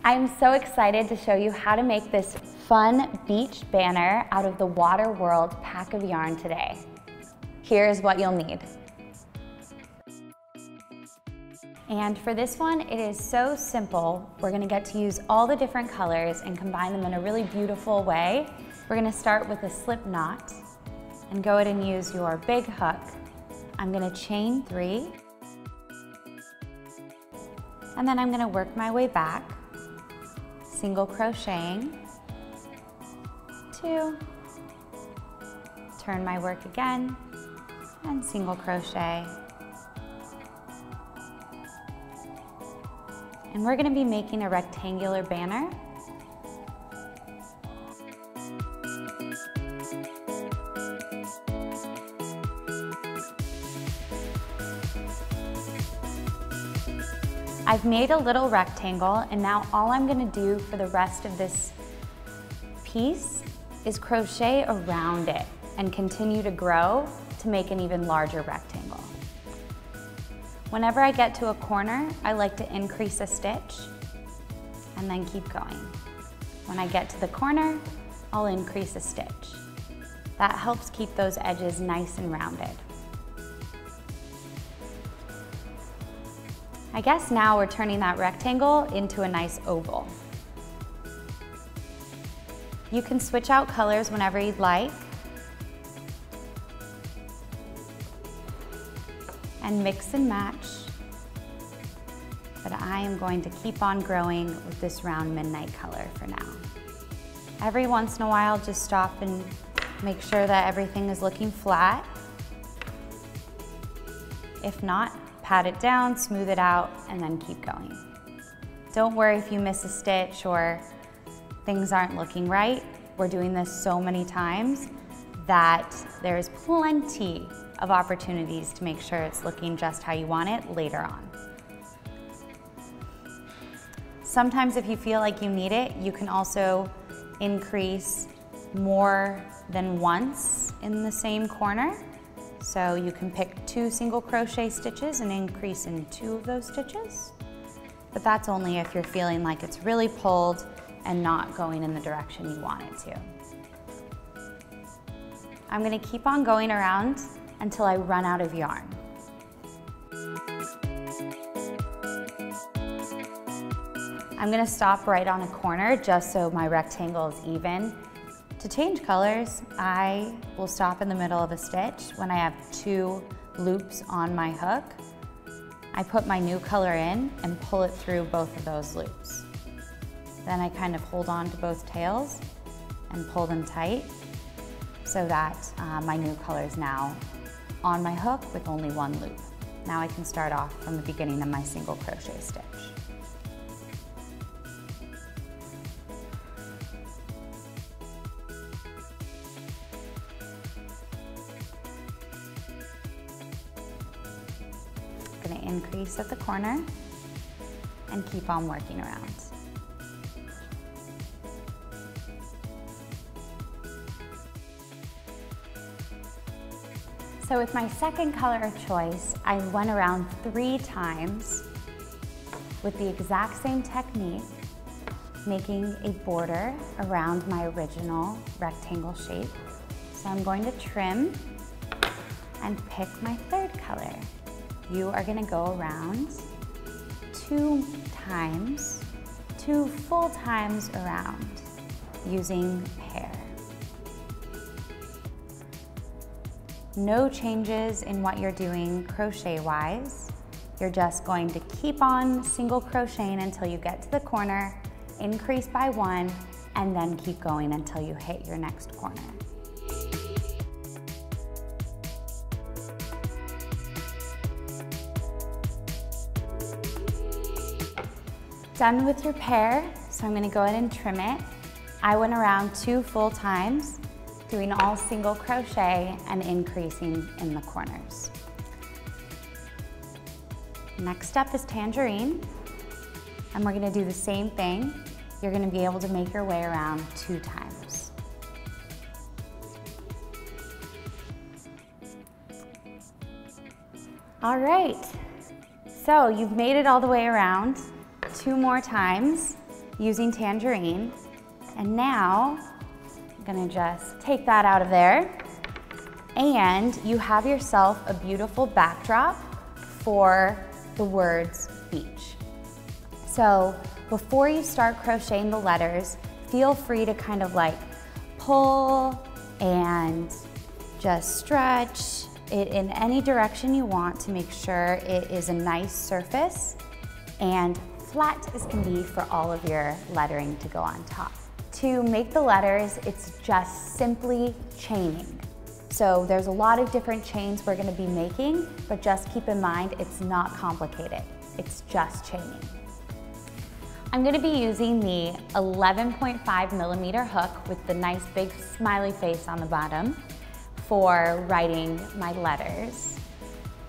I'm so excited to show you how to make this fun beach banner out of the Water World pack of yarn today. Here's what you'll need. And for this one, it is so simple. We're gonna get to use all the different colors and combine them in a really beautiful way. We're gonna start with a slip knot and go ahead and use your big hook. I'm gonna chain 3. And then I'm gonna work my way back, single crocheting, 2, turn my work again, and single crochet. And we're gonna be making a rectangular banner. I've made a little rectangle, and now all I'm gonna do for the rest of this piece is crochet around it and continue to grow to make an even larger rectangle. Whenever I get to a corner, I like to increase a stitch and then keep going. When I get to the corner, I'll increase a stitch. That helps keep those edges nice and rounded. I guess now we're turning that rectangle into a nice oval. You can switch out colors whenever you'd like and mix and match, but I am going to keep on growing with this round midnight color for now. Every once in a while, just stop and make sure that everything is looking flat. If not, pat it down, smooth it out, and then keep going. Don't worry if you miss a stitch or things aren't looking right. We're doing this so many times that there's plenty of opportunities to make sure it's looking just how you want it later on. Sometimes if you feel like you need it, you can also increase more than once in the same corner. So you can pick 2 single crochet stitches and increase in 2 of those stitches. But that's only if you're feeling like it's really pulled and not going in the direction you want it to. I'm gonna keep on going around until I run out of yarn. I'm gonna stop right on a corner just so my rectangle is even. To change colors, I will stop in the middle of a stitch when I have 2 loops on my hook. I put my new color in and pull it through both of those loops. Then I kind of hold on to both tails and pull them tight so that my new color is now on my hook with only 1 loop. Now I can start off from the beginning of my single crochet stitch. I'm going to increase at the corner and keep on working around. So with my second color of choice, I went around 3 times with the exact same technique, making a border around my original rectangle shape. So I'm going to trim and pick my third color. You are gonna go around 2 times, 2 full times around using pear. No changes in what you're doing crochet-wise. You're just going to keep on single crocheting until you get to the corner, increase by 1, and then keep going until you hit your next corner. Done with your pear, so I'm gonna go ahead and trim it. I went around 2 full times, doing all single crochet and increasing in the corners. Next up is tangerine, and we're gonna do the same thing. You're gonna be able to make your way around 2 times. All right, so you've made it all the way around 2 more times. using tangerine. And now I'm gonna just take that out of there. And you have yourself a beautiful backdrop for the words beach. So before you start crocheting the letters, feel free to kind of like pull and just stretch it in any direction you want to make sure it is a nice surface and flat as can be for all of your lettering to go on top. To make the letters, it's just simply chaining. So there's a lot of different chains we're gonna be making, but just keep in mind it's not complicated. It's just chaining. I'm gonna be using the 11.5mm hook with the nice big smiley face on the bottom for writing my letters.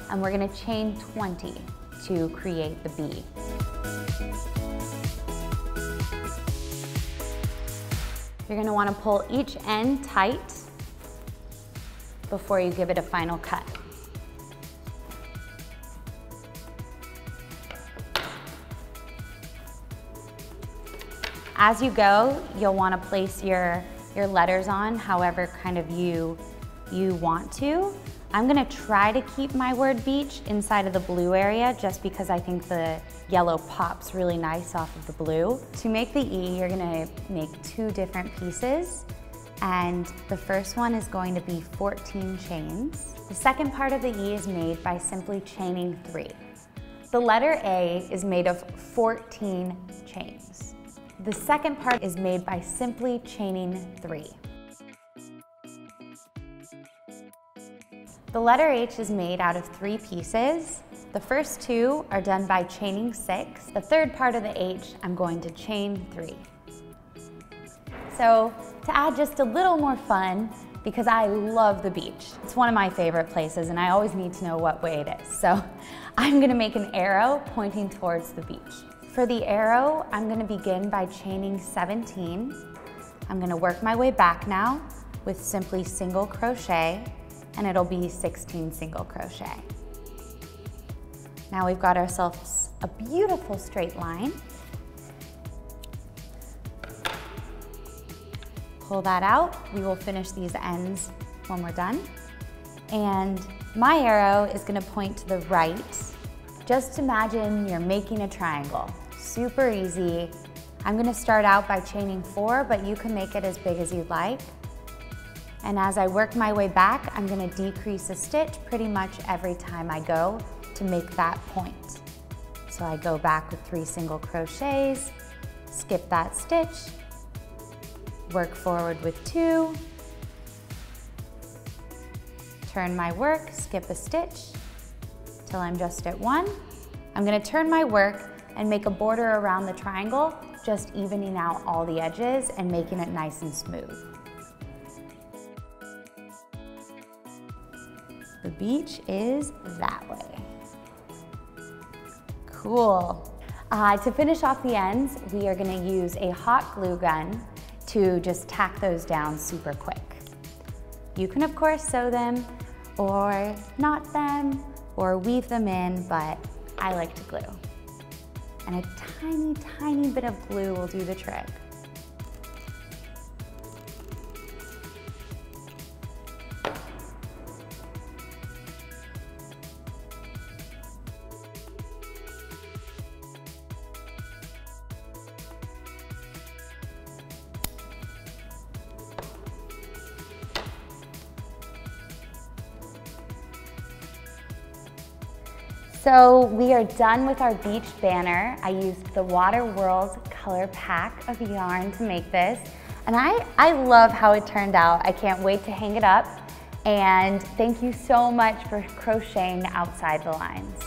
And we're gonna chain 20 to create the B. You're gonna wanna pull each end tight before you give it a final cut. As you go, you'll want to place your letters on however kind of you want to. I'm gonna try to keep my word beach inside of the blue area just because I think the yellow pops really nice off of the blue. To make the E, you're gonna make 2 different pieces. And the first one is going to be 14 chains. The second part of the E is made by simply chaining 3. The letter A is made of 14 chains. The second part is made by simply chaining 3. The letter H is made out of 3 pieces. The first 2 are done by chaining 6. The third part of the H, I'm going to chain 3. So to add just a little more fun, because I love the beach. It's one of my favorite places and I always need to know what way it is. So I'm gonna make an arrow pointing towards the beach. For the arrow, I'm gonna begin by chaining 17. I'm gonna work my way back now with simply single crochet, and it'll be 16 single crochet. Now we've got ourselves a beautiful straight line. Pull that out. We will finish these ends when we're done. And my arrow is gonna point to the right. Just imagine you're making a triangle. Super easy. I'm gonna start out by chaining 4, but you can make it as big as you'd like. And as I work my way back, I'm gonna decrease a stitch pretty much every time I go to make that point. So I go back with 3 single crochets, skip that stitch, work forward with 2, turn my work, skip a stitch till I'm just at 1. I'm gonna turn my work and make a border around the triangle, just evening out all the edges and making it nice and smooth. The beach is that way. Cool. To finish off the ends, we are gonna use a hot glue gun to just tack those down super quick. You can of course sew them or knot them or weave them in, but I like to glue. And a tiny, tiny bit of glue will do the trick. So we are done with our beach banner. I used the Water World color pack of yarn to make this. And I love how it turned out. I can't wait to hang it up. And thank you so much for crocheting outside the lines.